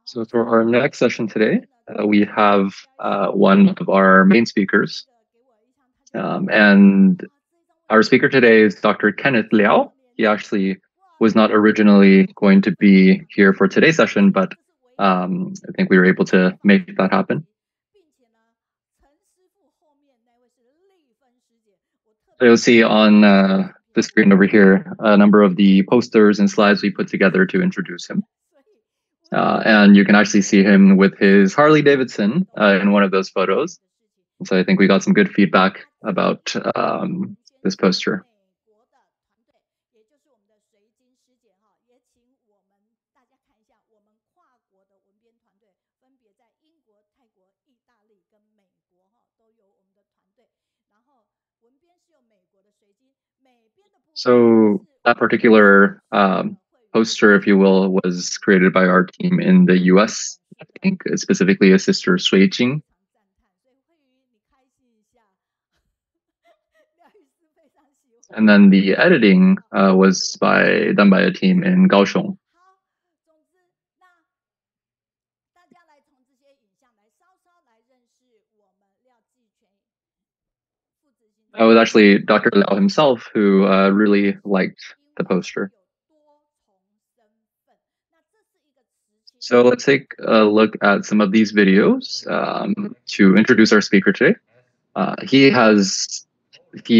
So for our next session today, we have one of our main speakers. And our speaker today is Dr. Kenneth Liao. He actually was not originally going to be here for today's session, but I think we were able to make that happen. So you'll see on the screen over here a number of the posters and slides we put together to introduce him. And you can actually see him with his Harley Davidson in one of those photos. So I think we got some good feedback about this poster. So that particular poster, if you will, was created by our team in the US, I think, specifically his sister Sui Jing. And then the editing was done by a team in Kaohsiung. It was actually Dr. Liao himself who really liked the poster. So let's take a look at some of these videos to introduce our speaker today. He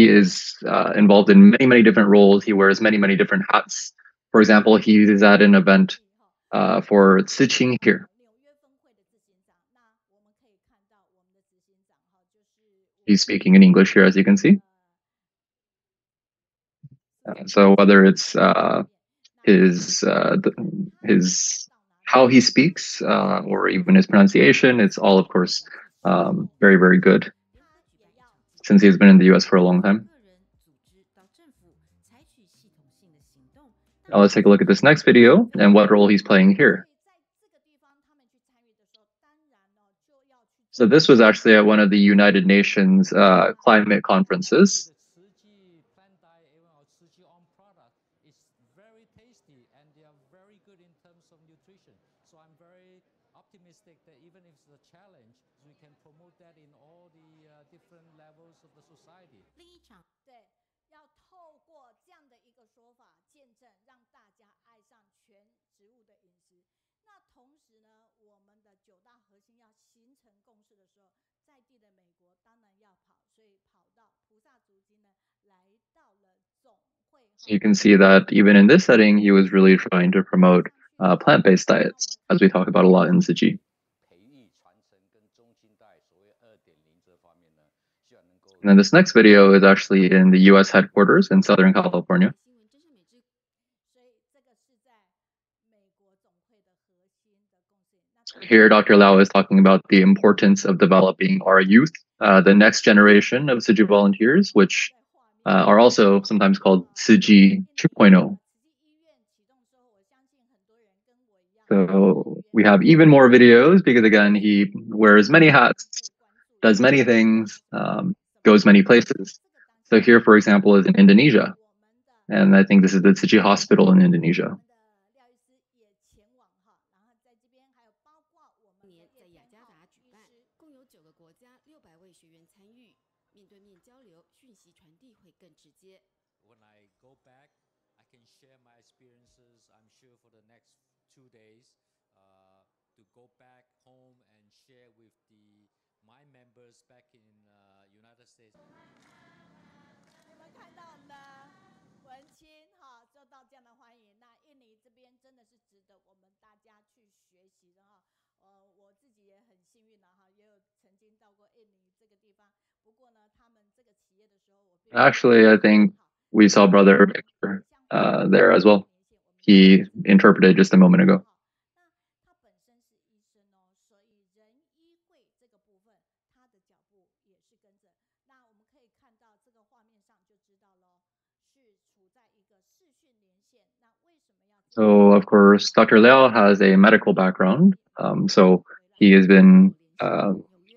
is involved in many different roles. He wears many different hats. For example, he is at an event for Ciqing here. He's speaking in English here, as you can see. So whether it's his how he speaks or even his pronunciation, it's all, of course, very good, since he's been in the US for a long time. Now let's take a look at this next video and what role he's playing here. So this was actually at one of the United Nations climate conferences. So you can see that even in this setting, he was really trying to promote plant-based diets, as we talk about a lot in Tzu Chi. And then this next video is actually in the US headquarters in Southern California. Here, Dr. Liao is talking about the importance of developing our youth, the next generation of Tzu Chi volunteers, which are also sometimes called Tzu Chi 2.0. So we have even more videos because, again, he wears many hats, does many things, goes many places. So here, for example, is in Indonesia. And I think this is the Tzu Chi hospital in Indonesia. When I go back, I can share my experiences, I'm sure, for the next 2 days, to go back home and share with my members back in United States. 你们看到我们的文青哈，受到这样的欢迎，那印尼这边真的是值得我们大家去学习的哈。我自己也很幸运了哈，也有曾经到过印尼这个地方。不过呢，他们这个企业的时候，我 Actually, I think we saw Brother Victor there as well. He interpreted just a moment ago. So, of course, Dr. Liao has a medical background. So he has been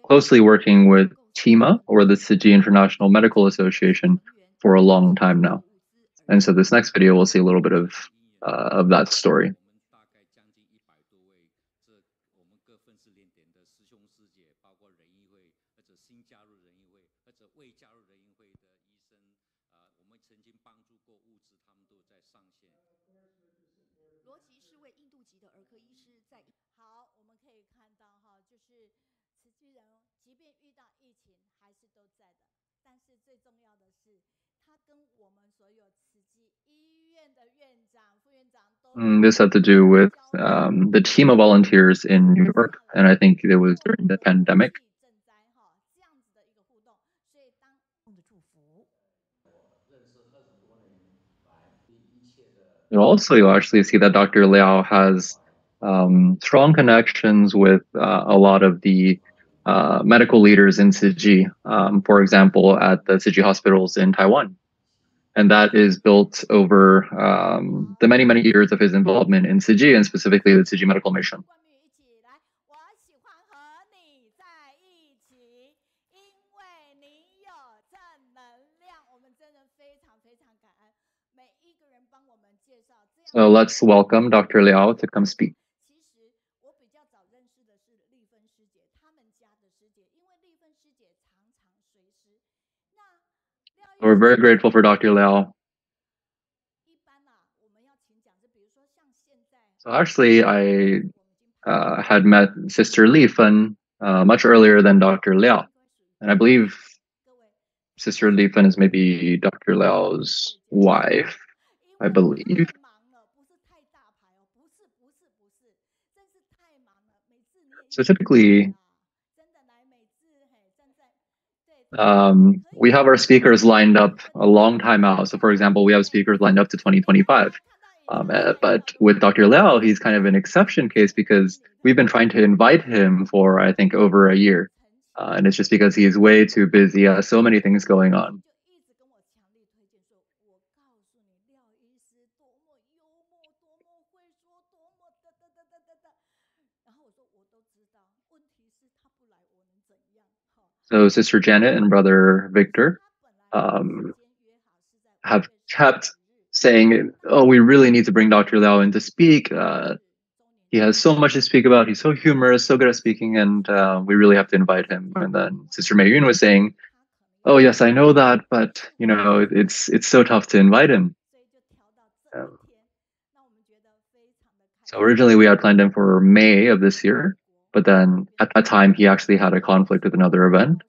closely working with TIMA, or the Tzu Chi International Medical Association, for a long time now. And so this next video, we'll see a little bit of that story. This had to do with the team of volunteers in New York, and I think it was during the pandemic. And also, you'll actually see that Dr. Liao has strong connections with a lot of the medical leaders in Tzu Chi, for example, at the Tzu Chi hospitals in Taiwan. And that is built over the many, many years of his involvement in Tzu Chi, and specifically the Tzu Chi Medical Mission. So let's welcome Dr. Liao to come speak. We're very grateful for Dr. Liao. So actually, I had met Sister Li Fen much earlier than Dr. Liao. And I believe Sister Li Fen is maybe Dr. Liao's wife, I believe. So typically, we have our speakers lined up a long time out. So for example, we have speakers lined up to 2025. But with Dr. Liao, he's kind of an exception case because we've been trying to invite him for, I think, over a year. And it's just because he's way too busy. He has so many things going on. So Sister Janet and Brother Victor have kept saying, oh, we really need to bring Dr. Liao in to speak. He has so much to speak about. He's so humorous, so good at speaking, and we really have to invite him. And then Sister Mei Yun was saying, oh, yes, I know that, but you know, it's so tough to invite him. So originally we had planned him for May of this year, but then at that time he actually had a conflict with another event.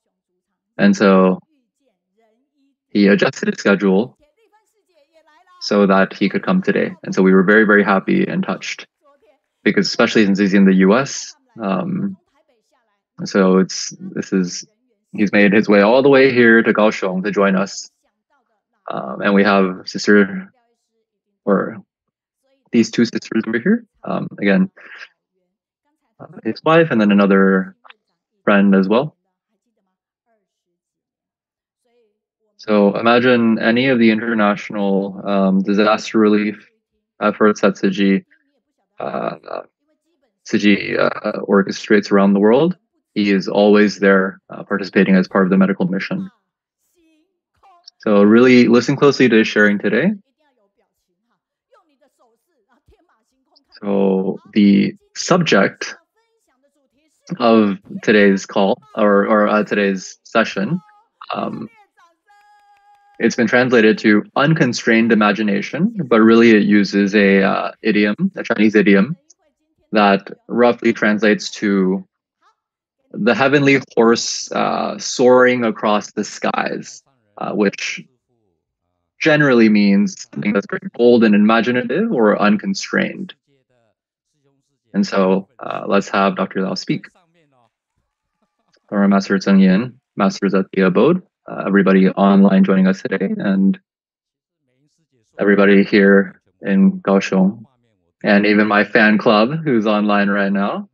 And so he adjusted his schedule so that he could come today. And so we were very, very happy and touched, because especially since he's in the US. So he's made his way all the way here to Kaohsiung to join us. And we have these two sisters over here. Again, his wife and then another friend as well. So imagine any of the international disaster relief efforts that Tzu Chi orchestrates around the world. He is always there participating as part of the medical mission. So really listen closely to his sharing today. So the subject of today's call or today's session, it's been translated to unconstrained imagination, but really it uses a Chinese idiom that roughly translates to the heavenly horse soaring across the skies, which generally means something that's very bold and imaginative or unconstrained. And so let's have Dr. Liao speak. Our Master Zheng Yin, Masters at the Abode, everybody online joining us today, and everybody here in Kaohsiung, and even my fan club who's online right now.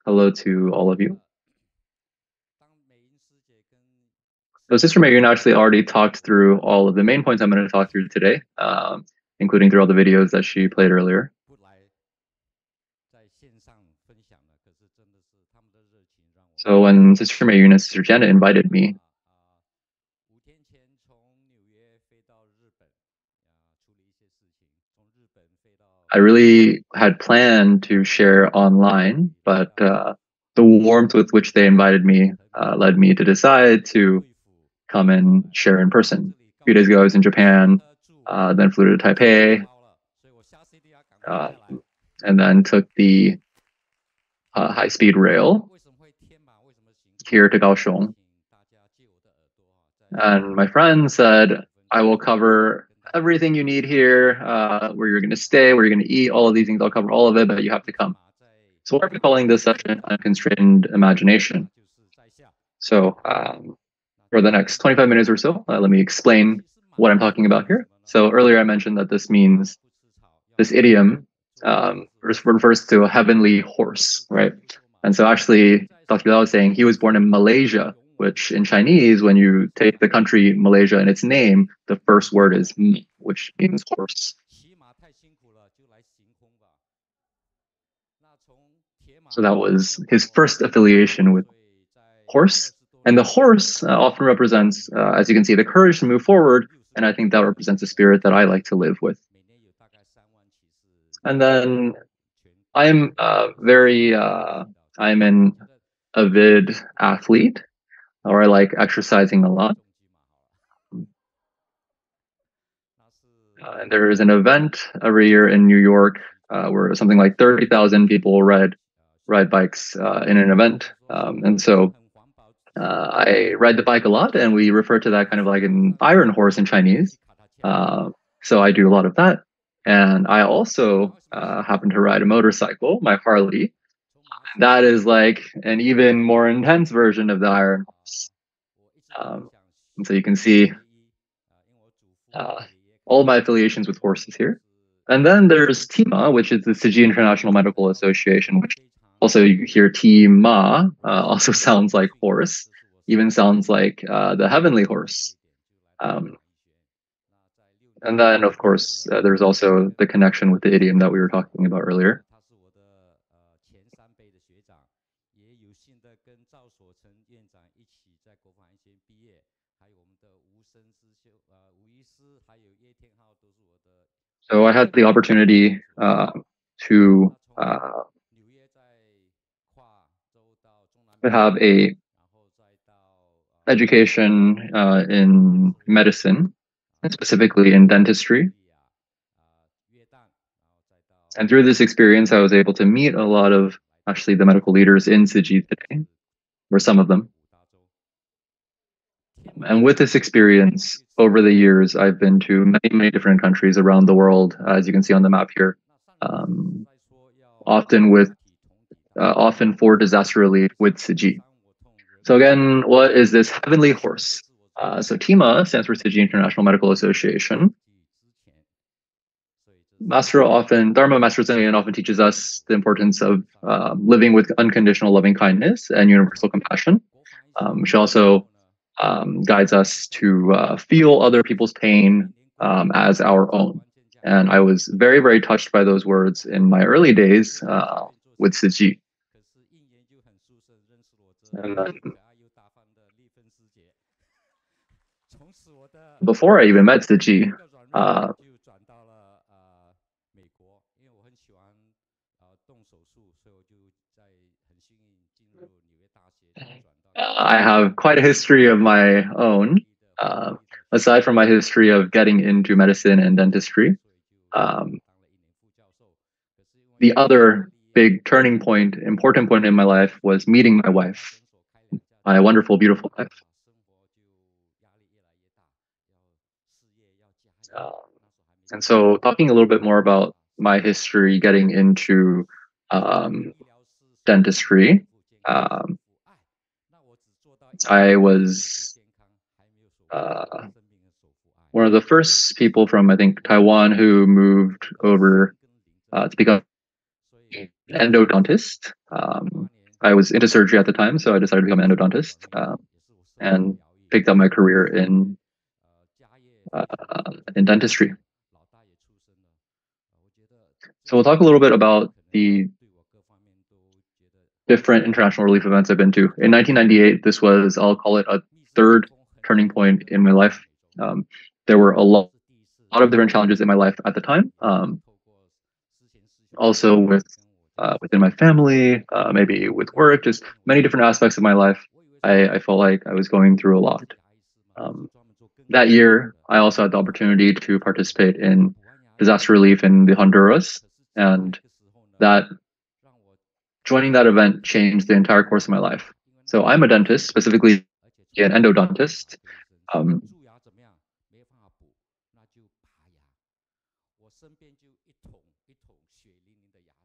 Hello to all of you. So Sister Mei Yun actually already talked through all of the main points I'm going to talk through today, including through all the videos that she played earlier. So when Sister Mayun and Sister Janet invited me, I really had planned to share online, but the warmth with which they invited me led me to decide to come and share in person. A few days ago, I was in Japan, then flew to Taipei, uh, and then took the high-speed rail here to Kaohsiung. And my friend said, I will cover everything you need here, where you're going to stay, where you're going to eat, all of these things. I'll cover all of it, but you have to come. So we're calling this session Unconstrained Imagination. So for the next 25 minutes or so, let me explain what I'm talking about here. So earlier I mentioned that this idiom refers to a heavenly horse, right? And so actually, Dr. Liao was saying he was born in Malaysia, which in Chinese, when you take the country Malaysia and its name, the first word is "mi," which means horse. So that was his first affiliation with horse. And the horse often represents, as you can see, the courage to move forward. And I think that represents a spirit that I like to live with. And then I'm I'm an avid athlete, or I like exercising a lot. And there is an event every year in New York where something like 30,000 people ride bikes in an event. And so I ride the bike a lot, and we refer to that kind of like an iron horse in Chinese. So I do a lot of that. And I also happen to ride a motorcycle, my Harley. That is like an even more intense version of the iron horse. And so you can see all my affiliations with horses here. And then there's TIMA, which is the Tzu Chi International Medical Association, which also you hear TIMA, also sounds like horse, even sounds like the heavenly horse. And then, of course, there's also the connection with the idiom that we were talking about earlier. So I had the opportunity to have a education in medicine, specifically in dentistry. And through this experience, I was able to meet a lot of actually the medical leaders in Tzu Chi today, or some of them. And with this experience, over the years, I've been to many, many different countries around the world, as you can see on the map here, often for disaster relief with Tzu Chi. So again, what is this heavenly horse? So TIMA stands for Tzu Chi International Medical Association. Dharma Master Zen often teaches us the importance of living with unconditional loving kindness and universal compassion. She also guides us to feel other people's pain as our own. And I was very, very touched by those words in my early days with Tzu Chi. And then, before I even met Tzu Chi, I have quite a history of my own. Aside from my history of getting into medicine and dentistry, the other big turning point, important point in my life was meeting my wife, my wonderful, beautiful wife. And so talking a little bit more about my history getting into dentistry, I was one of the first people from, I think, Taiwan who moved over to become an endodontist. I was into surgery at the time, so I decided to become an endodontist and picked up my career in dentistry. So we'll talk a little bit about the different international relief events I've been to. In 1998, this was, I'll call it a third turning point in my life. There were a lot of different challenges in my life at the time. Also within my family, maybe with work, just many different aspects of my life. I felt like I was going through a lot. That year, I also had the opportunity to participate in disaster relief in the Honduras, and that joining that event changed the entire course of my life. So I'm a dentist, specifically an endodontist.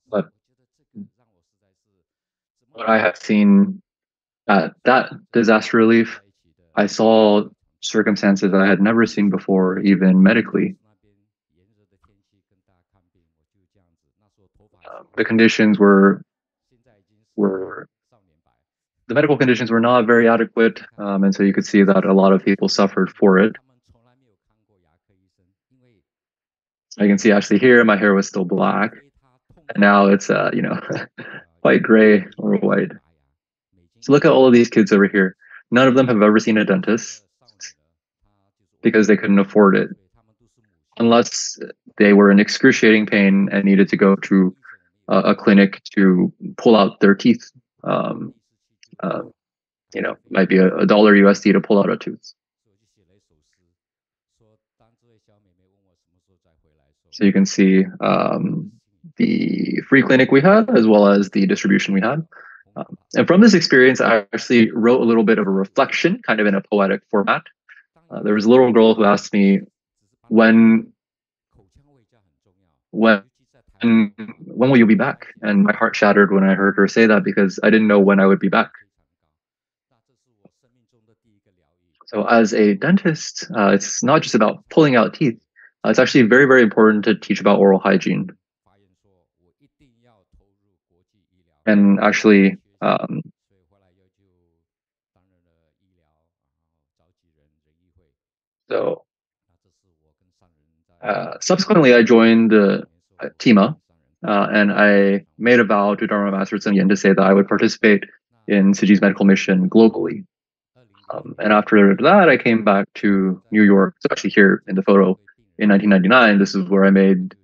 But what I have seen at that disaster relief, I saw circumstances that I had never seen before, even medically. The conditions were the medical conditions were not very adequate, and so you could see that a lot of people suffered for it. I can see actually here my hair was still black, and now it's white gray or white. So look at all of these kids over here. None of them have ever seen a dentist because they couldn't afford it, unless they were in excruciating pain and needed to go to a clinic to pull out their teeth. Might be a dollar USD to pull out a tooth. So you can see the free clinic we had, as well as the distribution we had. And from this experience, I actually wrote a little bit of a reflection, kind of in a poetic format. There was a little girl who asked me, when will you be back? And my heart shattered when I heard her say that, because I didn't know when I would be back. So as a dentist, it's not just about pulling out teeth. It's actually very, very important to teach about oral hygiene. And actually, subsequently, I joined TIMA, and I made a vow to Dharma Master Tseng Yen to say that I would participate in Tzu Chi's medical mission globally. And after that, I came back to New York. So actually here in the photo in 1999, this is where I made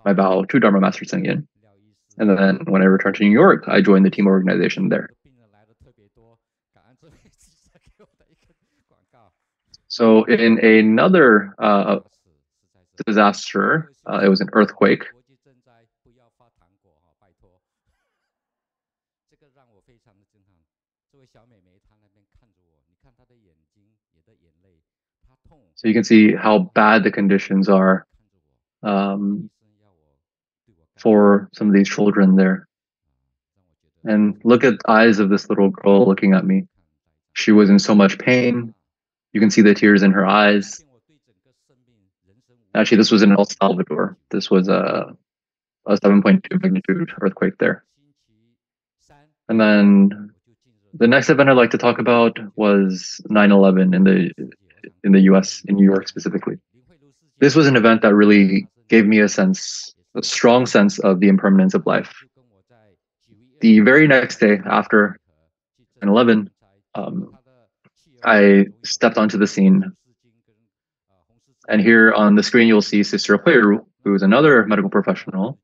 my vow to Dharma Master Tseng Yen. And then when I returned to New York, I joined the team organization there. So in another disaster, it was an earthquake. So you can see how bad the conditions are for some of these children there. And look at the eyes of this little girl looking at me. She was in so much pain. You can see the tears in her eyes. Actually, this was in El Salvador. This was a 7.2 magnitude earthquake there. And then the next event I'd like to talk about was 9/11 in the US, in New York specifically. This was an event that really gave me a strong sense of the impermanence of life. The very next day after 9/11, I stepped onto the scene. And here on the screen, you'll see Sister Huiru, who is another medical professional,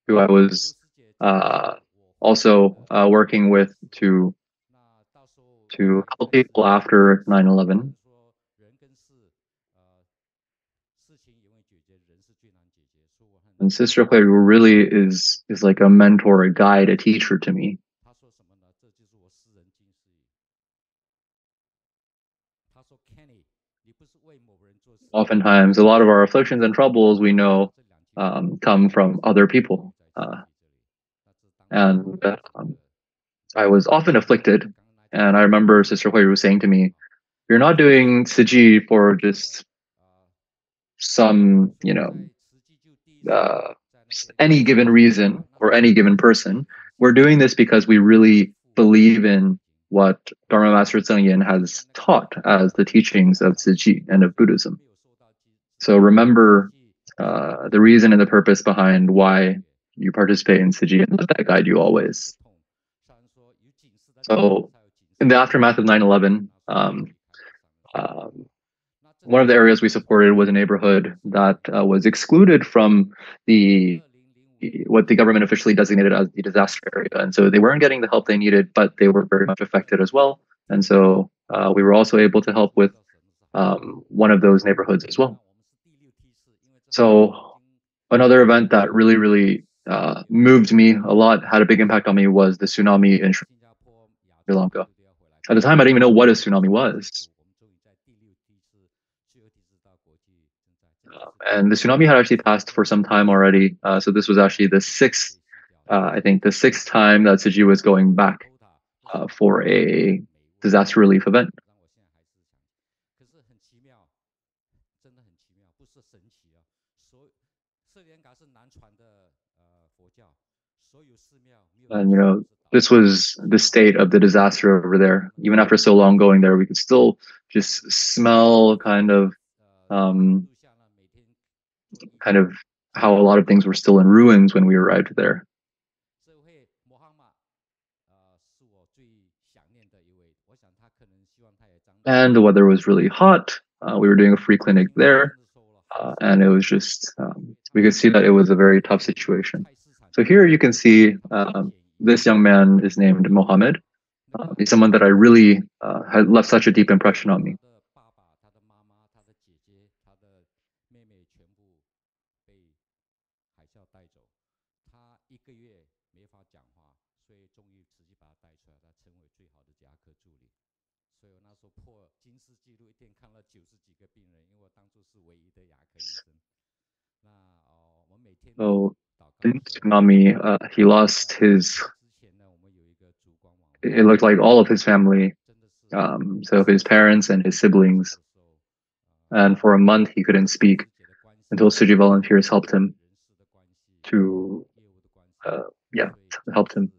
who I was also working with to help people after 9/11. And Sister Huiru really is like a mentor, a guide, a teacher to me. Oftentimes, a lot of our afflictions and troubles we know come from other people. And I was often afflicted. And I remember Sister Huiru saying to me, "You're not doing Tzu Chi for just some, any given reason or any given person. We're doing this because we really believe in what Dharma Master Tseng Yen has taught as the teachings of Tzu Chi and of Buddhism. So remember the reason and the purpose behind why you participate in Siji and let that guide you always. So in the aftermath of 9/11, one of the areas we supported was a neighborhood that was excluded from what the government officially designated as the disaster area. And so they weren't getting the help they needed, but they were very much affected as well. And so we were also able to help with one of those neighborhoods as well. So another event that really, really moved me a lot, had a big impact on me, was the tsunami in Sri Lanka. At the time, I didn't even know what a tsunami was. And the tsunami had actually passed for some time already. So this was actually the sixth time that Siji was going back for a disaster relief event. And this was the state of the disaster over there. Even after so long going there, we could still just smell kind of how a lot of things were still in ruins when we arrived there. And the weather was really hot. We were doing a free clinic there, and it was just we could see that it was a very tough situation. So here you can see this young man is named Mohammed. He's someone that I really had left such a deep impression on me. So in the tsunami, he lost his. It looked like all of his family, so his parents and his siblings. And for a month, he couldn't speak until Suji volunteers helped him to, helped him.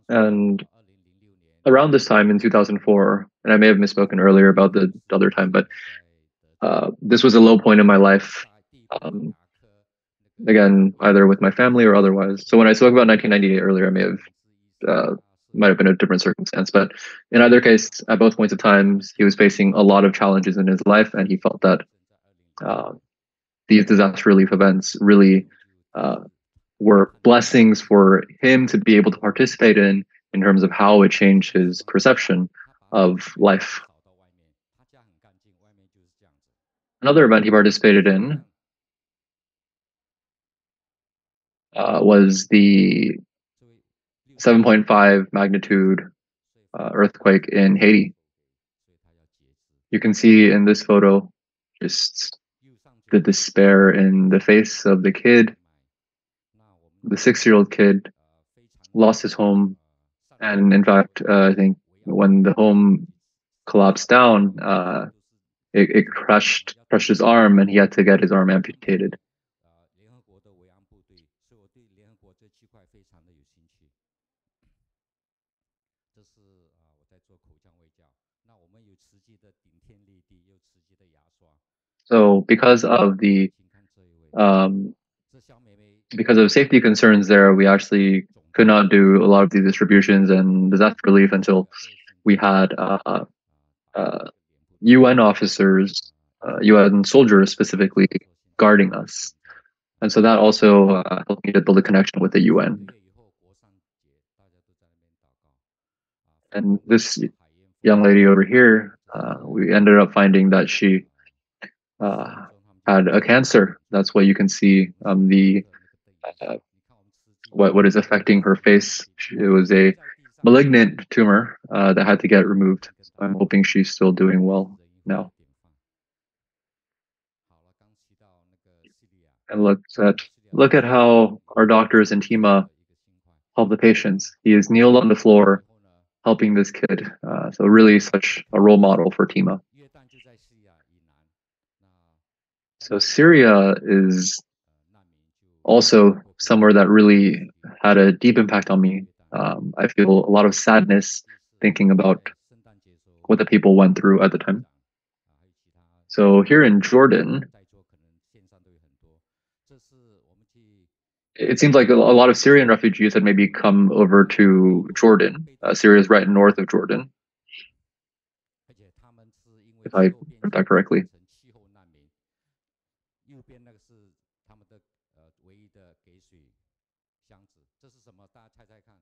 And around this time in 2004, and I may have misspoken earlier about the other time, but this was a low point in my life. Again, either with my family or otherwise. So when I spoke about 1998 earlier, I might have been a different circumstance, but in either case, at both points of time, he was facing a lot of challenges in his life, and he felt that these disaster relief events really were blessings for him to be able to participate in terms of how it changed his perception of life. Another event he participated in was the 7.5 magnitude earthquake in Haiti. You can see in this photo just the despair in the face of the kid. The 6-year-old kid lost his home, and in fact, I think when the home collapsed down, it crushed his arm, and he had to get his arm amputated. So because of safety concerns there, we actually could not do a lot of the distributions and disaster relief until we had UN officers, UN soldiers specifically, guarding us. And so that also helped me to build a connection with the UN. And this young lady over here, we ended up finding that she had a cancer. That's why you can see what is affecting her face. It was a malignant tumor that had to get removed. So I'm hoping she's still doing well now. And look at how our doctors and Tima help the patients. He is kneeled on the floor helping this kid. So really such a role model for Tima. So Syria is also somewhere that really had a deep impact on me. I feel a lot of sadness thinking about what the people went through at the time. So here in Jordan, it seems like a lot of Syrian refugees had maybe come over to Jordan. Syria is right north of Jordan, if I heard that correctly. 右边那个是他们的唯一的给水箱子，这是什么？大家猜猜看。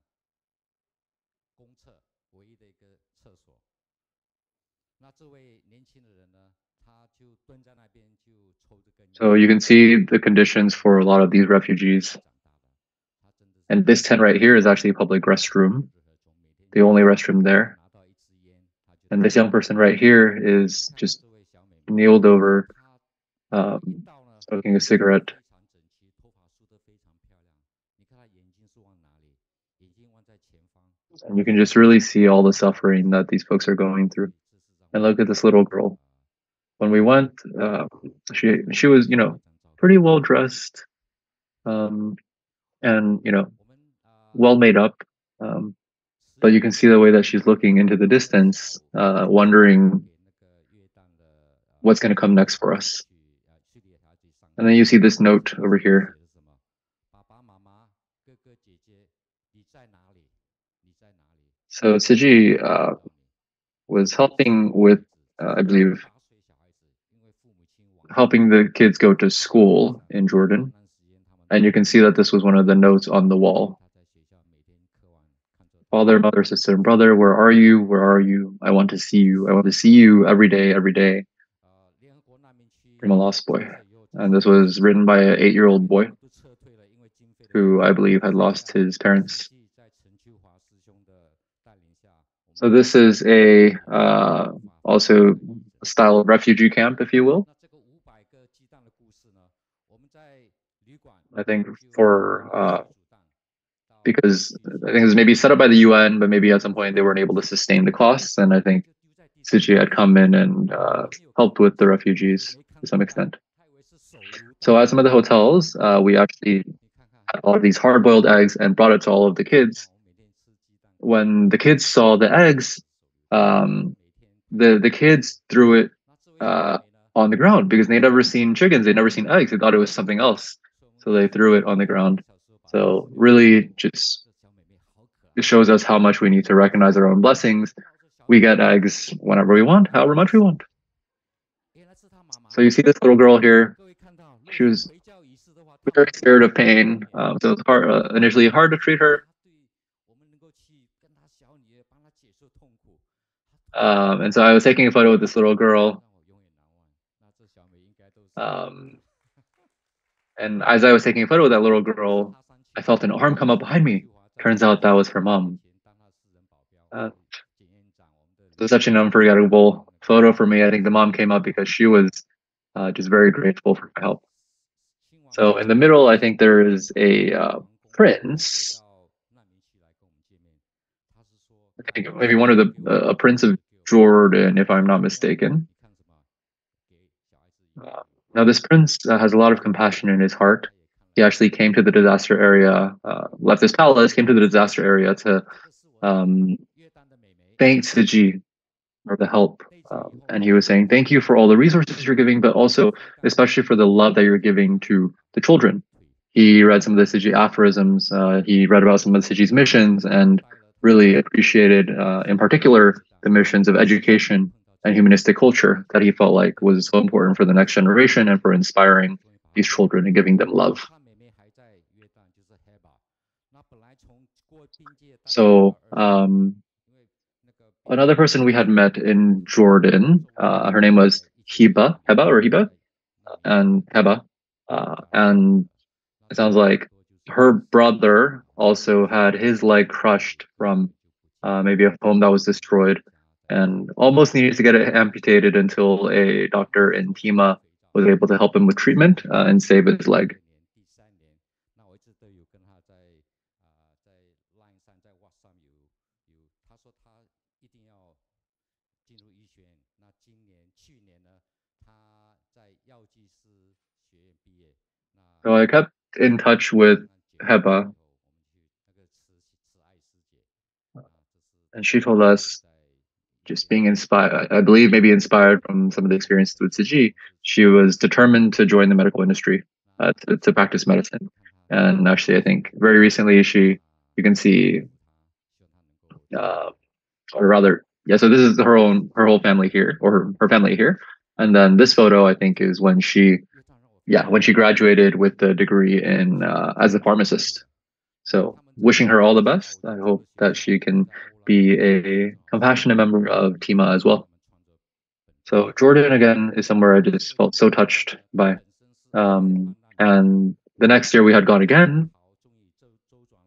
公厕唯一的一个厕所。那这位年轻的人呢，他就蹲在那边就抽着根烟。So you can see the conditions for a lot of these refugees. And this tent right here is actually a public restroom, the only restroom there. And this young person right here is just kneeled over, smoking a cigarette. And you can just really see all the suffering that these folks are going through. And look at this little girl. When we went, she was, pretty well dressed, and well made up. But you can see the way that she's looking into the distance, wondering what's going to come next for us. And then you see this note over here. So Siji was helping with, I believe, helping the kids go to school in Jordan. And you can see that this was one of the notes on the wall. Father, mother, sister, and brother, where are you? Where are you? I want to see you. I want to see you every day, every day. From a lost boy. And this was written by an 8-year-old boy who I believe had lost his parents. So this is also a style of refugee camp, if you will. I think because I think it was maybe set up by the UN, but maybe at some point they weren't able to sustain the costs. And I think Siji had come in and helped with the refugees to some extent. So at some of the hotels, we actually had all of these hard-boiled eggs and brought it to all of the kids. When the kids saw the eggs, the kids threw it on the ground because they'd never seen chickens, they'd never seen eggs, they thought it was something else. So they threw it on the ground. So really just it shows us how much we need to recognize our own blessings. We get eggs whenever we want, however much we want. So you see this little girl here. She was very scared of pain. So it was initially hard to treat her. And so I was taking a photo with this little girl. And as I was taking a photo with that little girl, I felt an arm come up behind me. Turns out that was her mom. It was such an unforgettable photo for me. I think the mom came up because she was just very grateful for my help. So in the middle, I think there is a prince. I think maybe one of a prince of Jordan, if I'm not mistaken. Now this prince has a lot of compassion in his heart. He actually came to the disaster area, left his palace, came to the disaster area to thank Siji for the help. And he was saying, thank you for all the resources you're giving, but also especially for the love that you're giving to the children. He read some of the Siji aphorisms. He read about some of the Siji's missions and really appreciated, in particular, the missions of education and humanistic culture that he felt like was so important for the next generation and for inspiring these children and giving them love. So another person we had met in Jordan, her name was Heba, and Heba. And it sounds like her brother also had his leg crushed from maybe a home that was destroyed and almost needed to get it amputated until a doctor in Tima was able to help him with treatment and save his leg. So I kept in touch with Heba, and she told us just being inspired, I believe maybe inspired from some of the experiences with Tzu, she was determined to join the medical industry, to practice medicine. And actually, I think very recently you can see, or rather, yeah. So this is her whole family here, or her family here, and then this photo I think is when she graduated with the degree in as a pharmacist. So wishing her all the best. I hope that she can be a compassionate member of TIMA as well. So Jordan again is somewhere I just felt so touched by. And the next year we had gone again.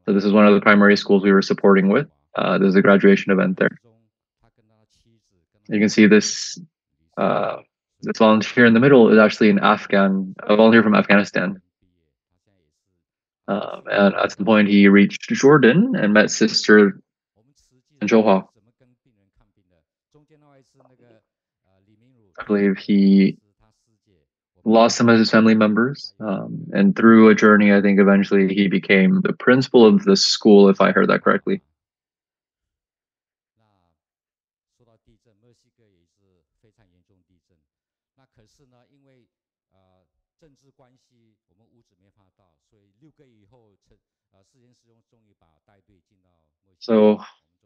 So this is one of the primary schools we were supporting with. There's a graduation event there. You can see this this volunteer in the middle is actually a volunteer from Afghanistan. And at some point he reached Jordan and met Sister Zhouhua. I believe he lost some of his family members, and through a journey, I think eventually he became the principal of the school, if I heard that correctly. So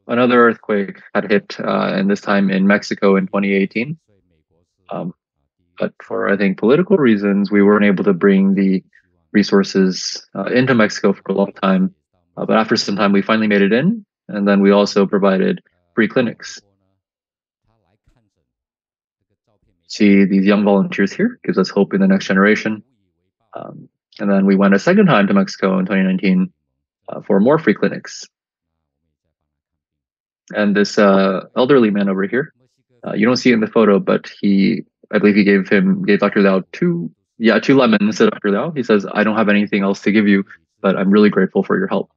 another earthquake had hit, and this time in Mexico in 2018. But for, I think, political reasons, we weren't able to bring the resources into Mexico for a long time. But after some time, we finally made it in, and then we also provided free clinics. See these young volunteers here, gives us hope in the next generation. And then we went a second time to Mexico in 2019 for more free clinics. And this elderly man over here, you don't see it in the photo, but I believe he gave Dr. Liao two lemons to Dr. Liao. He says, "I don't have anything else to give you, but I'm really grateful for your help."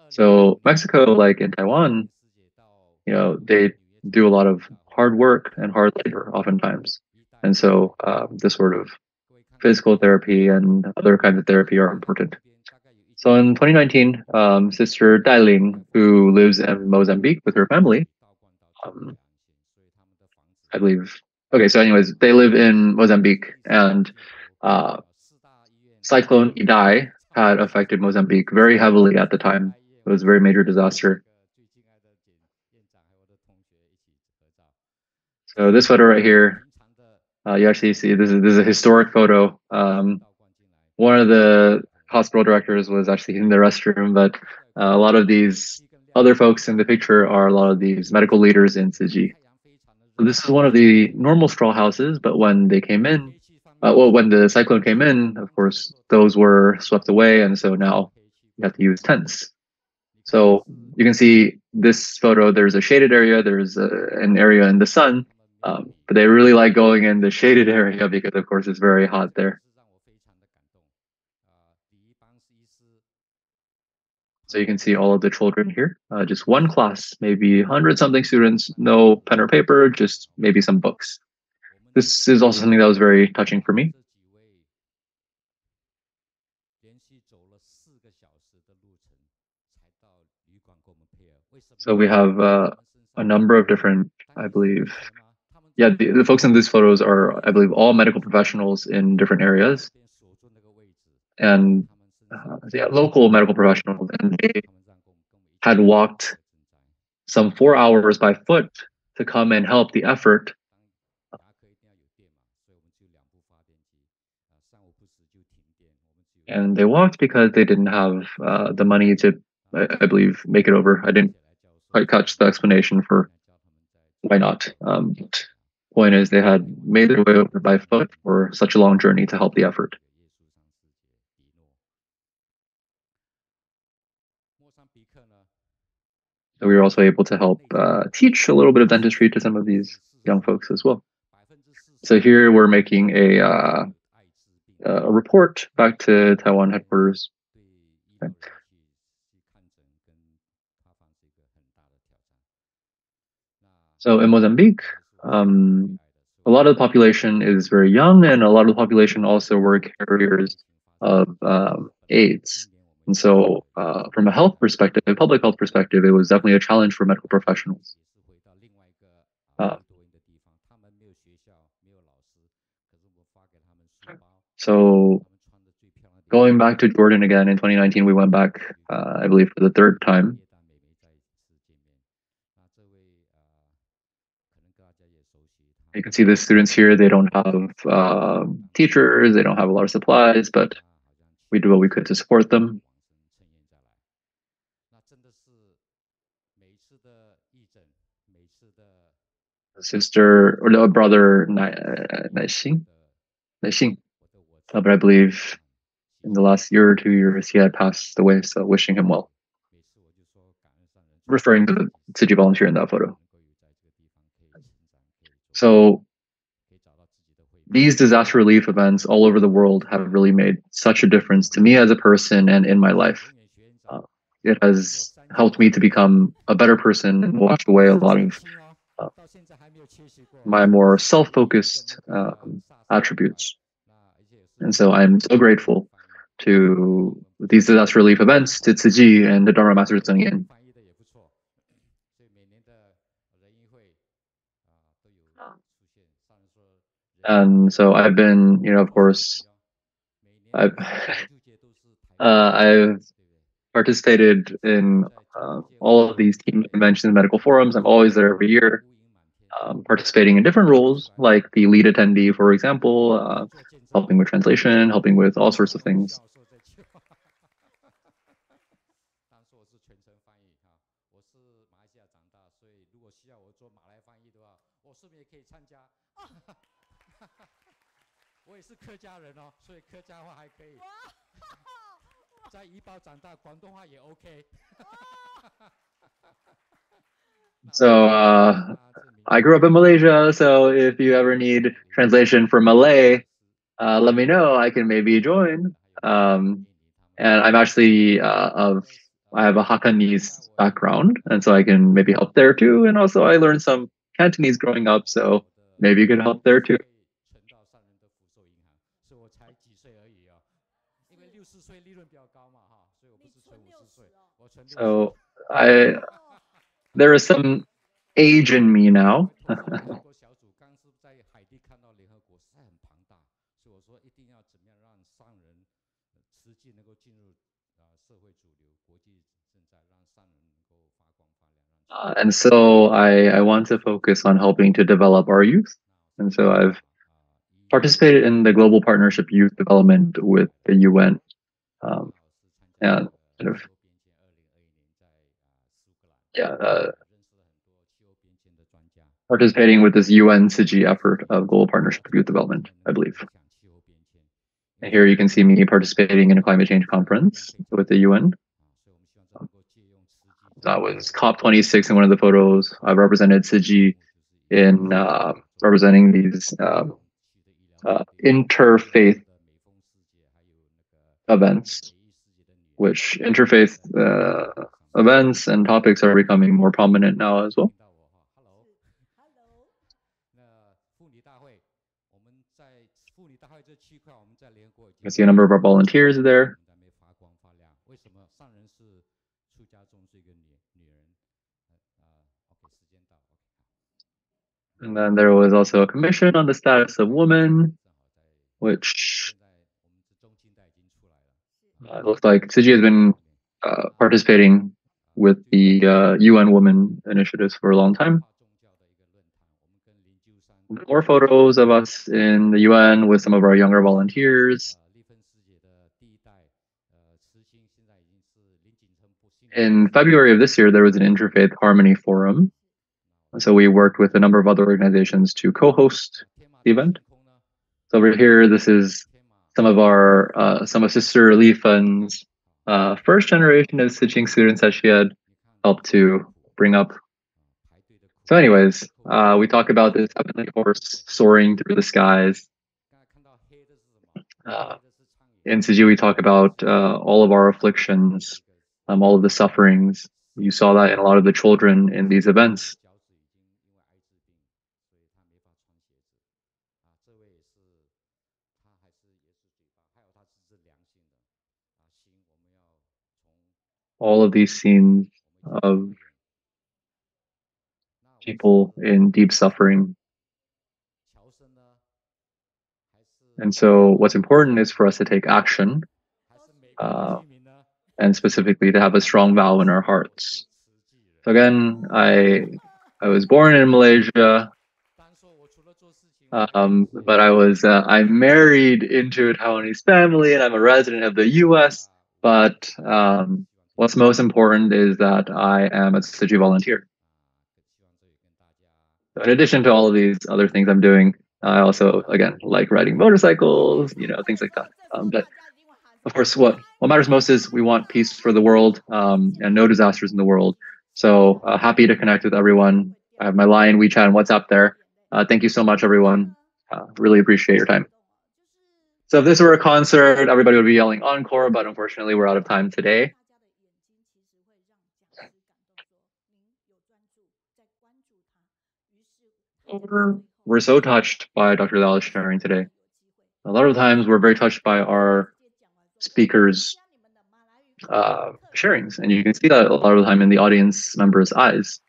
So Mexico, like in Taiwan, they do a lot of hard work and hard labor oftentimes. And so this sort of physical therapy and other kinds of therapy are important. So in 2019, Sister Dailing, who lives in Mozambique with her family, I believe. Okay, so anyways, they live in Mozambique, and Cyclone Idai had affected Mozambique very heavily at the time. It was a very major disaster. So this photo right here, you actually see this is a historic photo. One of the hospital directors was actually in the restroom, but a lot of these other folks in the picture are a lot of these medical leaders in Tzu. So this is one of the normal straw houses, but when they came in, when the cyclone came in, of course, those were swept away, and so now you have to use tents. So you can see this photo, there's a shaded area, there's an area in the sun, but they really like going in the shaded area because, of course, it's very hot there. So you can see all of the children here, just one class, maybe 100-something students, no pen or paper, just maybe some books. This is also something that was very touching for me. So we have a number of different, I believe, the folks in these photos are, I believe, all medical professionals in different areas, and local medical professionals, and they had walked some 4 hours by foot to come and help the effort. And they walked because they didn't have the money to, I believe, make it over. I didn't quite catch the explanation for why not. Point is, they had made their way over by foot for such a long journey to help the effort. So we were also able to help teach a little bit of dentistry to some of these young folks as well. So here we're making a report back to Taiwan headquarters. Okay. So in Mozambique, a lot of the population is very young, and a lot of the population also were carriers of AIDS. And so, from a health perspective, a public health perspective, it was definitely a challenge for medical professionals. Uh, so, going back to Jordan again in 2019, we went back, I believe, for the third time. You can see the students here, they don't have teachers, they don't have a lot of supplies, but we do what we could to support them. Sister or no, brother Naixing, but I believe in the last year or 2 years he had passed away. So wishing him well. Referring to the Tzu volunteer in that photo. So these disaster relief events all over the world have really made such a difference to me as a person and in my life. It has helped me to become a better person and wash away a lot of my more self-focused attributes. And so I'm so grateful to these disaster relief events, to Tzu Chi and the Dharma Master Zheng Yin. And so I've been, of course, I've I've participated in all of these team conventions and medical forums. I'm always there every year, participating in different roles, like the lead attendee, for example, helping with translation, helping with all sorts of things. So I grew up in Malaysia, so if you ever need translation for Malay, let me know. I can maybe join. And I'm actually I have a Hakanese background, and so I can maybe help there too. And also, I learned some Cantonese growing up, so maybe you could help there too. So there is some age in me now. And so I want to focus on helping to develop our youth. And so I've participated in the Global Partnership Youth Development with the UN, and kind of, participating with this UN Tzu Chi effort of Global Partnership Youth Development, I believe. And here you can see me participating in a climate change conference with the UN. That was COP26 in one of the photos. I represented Tzu Chi in representing these interfaith events, which interfaith events and topics are becoming more prominent now as well. You can see a number of our volunteers there. And then there was also a commission on the status of women, which it looks like Tzu Chi has been participating with the UN Women initiatives for a long time. More photos of us in the UN with some of our younger volunteers. In February of this year, there was an Interfaith Harmony Forum. So we worked with a number of other organizations to co-host the event. So over here, this is some of Sister Li Fen's first generation of Tzu Chi students that she had helped to bring up. So anyways, we talk about this heavenly horse soaring through the skies. In Tzu Chi, we talk about all of our afflictions, all of the sufferings. You saw that in a lot of the children in these events. all of these scenes of people in deep suffering. And so what's important is for us to take action, and specifically to have a strong vow in our hearts. So again, I was born in Malaysia, but I'm married into a Taiwanese family, and I'm a resident of the U.S. But what's most important is that I am a Tzu Chi volunteer. So in addition to all of these other things I'm doing, I also, again, like riding motorcycles, things like that. But of course, what matters most is we want peace for the world, and no disasters in the world. So happy to connect with everyone. I have my Line, WeChat, and WhatsApp there. Thank you so much, everyone. Really appreciate your time. So if this were a concert, everybody would be yelling encore, but unfortunately, we're out of time today. We're so touched by Dr. Liao sharing today. A lot of times, we're very touched by our speakers' sharings, and you can see that a lot of the time in the audience members' eyes.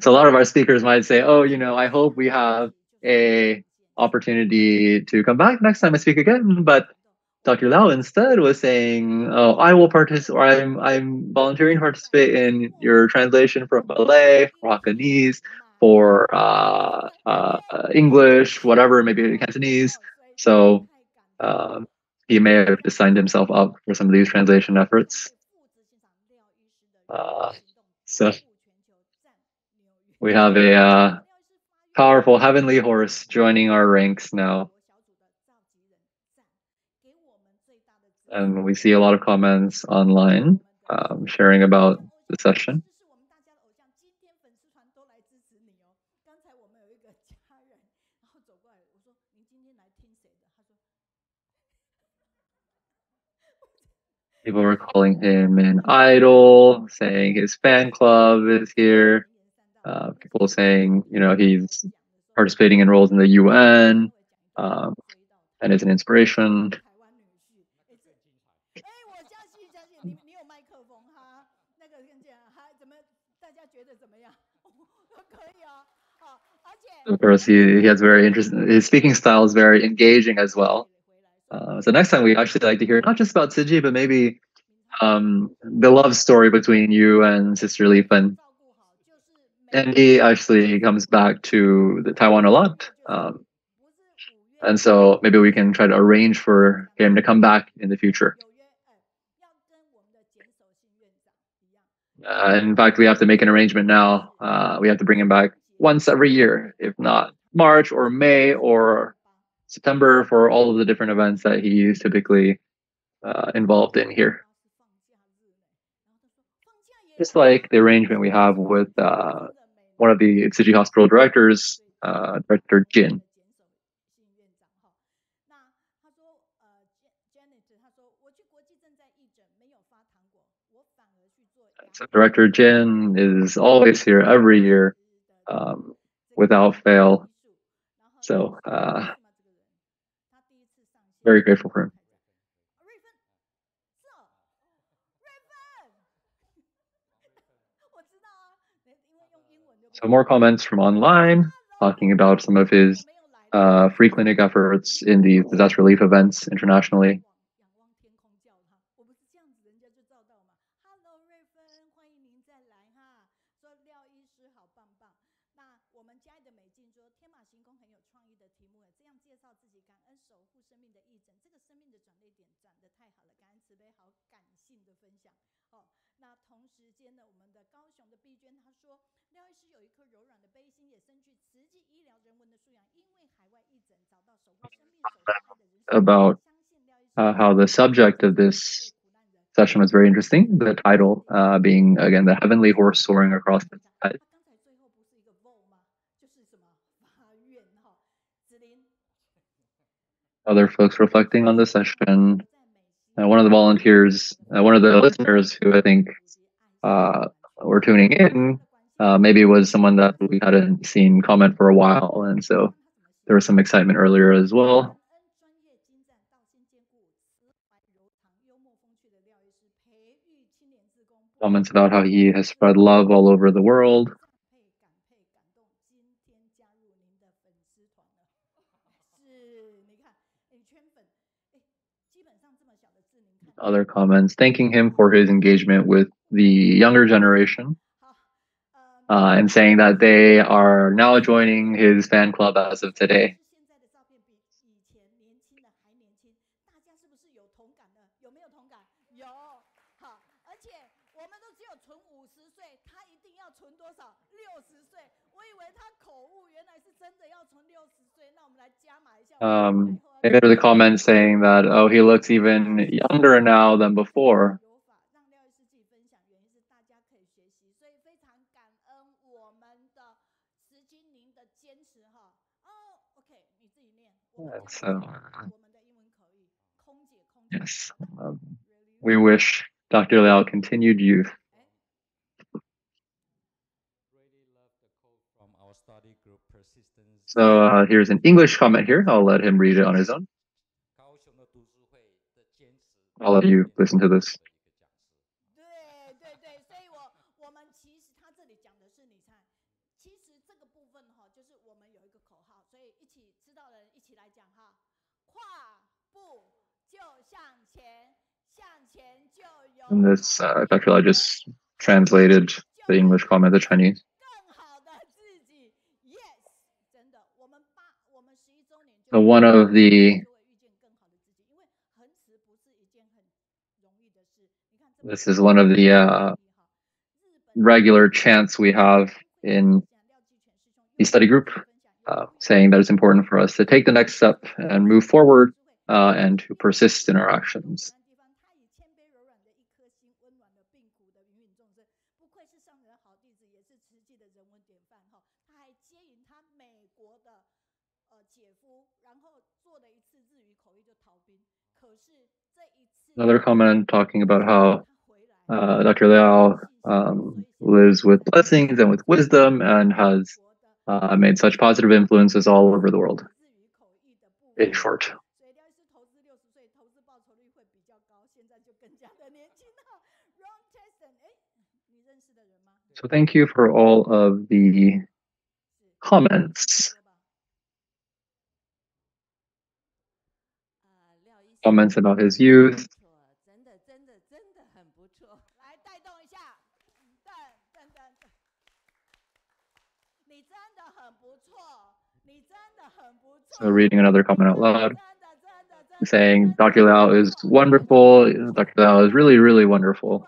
So a lot of our speakers might say, "Oh, I hope we have a opportunity to come back next time I speak again." But Dr. Liao instead was saying, "Oh, I will participate, or I'm volunteering to participate in your translation from Malay, for Hakanese, for English, whatever, maybe Cantonese." So he may have just signed himself up for some of these translation efforts. So we have a powerful heavenly horse joining our ranks now. And we see a lot of comments online sharing about the session. People were calling him an idol, saying his fan club is here. People saying, he's participating in roles in the UN, and is an inspiration. Of course, he has very interesting. His speaking style is very engaging as well. So next time we actually like to hear not just about Tzu Chi, but maybe the love story between you and Sister Li Fen. And he actually comes back to Taiwan a lot. And so maybe we can try to arrange for him to come back in the future. In fact, we have to make an arrangement now. We have to bring him back once every year, if not March or May or September, for all of the different events that he's typically involved in here. Just like the arrangement we have with one of the Tzu Chi hospital directors, Director Jin. So Director Jin is always here every year, without fail. So very grateful for him. So more comments from online talking about some of his free clinic efforts in the disaster relief events internationally. About how the subject of this session was very interesting. The title being, again, the heavenly horse soaring across the sky. Other folks reflecting on the session. One of the volunteers, one of the listeners who I think were tuning in, maybe was someone that we hadn't seen comment for a while. And so there was some excitement earlier as well. Comments about how he has spread love all over the world. Other comments thanking him for his engagement with the younger generation, and saying that they are now joining his fan club as of today. They made the comment saying that, oh, he looks even younger now than before. So, yes, we wish Dr. Liao continued youth. So here's an English comment here. I'll let him read it on his own. I'll let you listen to this. And this, Dr. Liao just translated the English comment to Chinese. So one of the This is one of the regular chants we have in the study group, saying that it's important for us to take the next step and move forward and to persist in our actions. Another comment talking about how Dr. Liao lives with blessings and with wisdom and has made such positive influences all over the world. In short. So thank you for all of the comments. Comments about his youth. So reading another comment out loud, saying Dr. Liao is wonderful. Dr. Liao is really, really wonderful.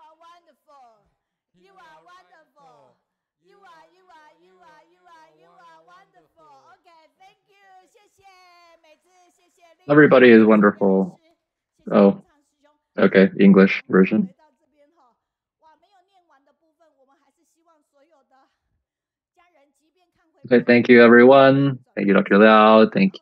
Everybody is wonderful. Oh, okay, English version. Okay, thank you, everyone. Thank you, Dr. Liao. Thank you.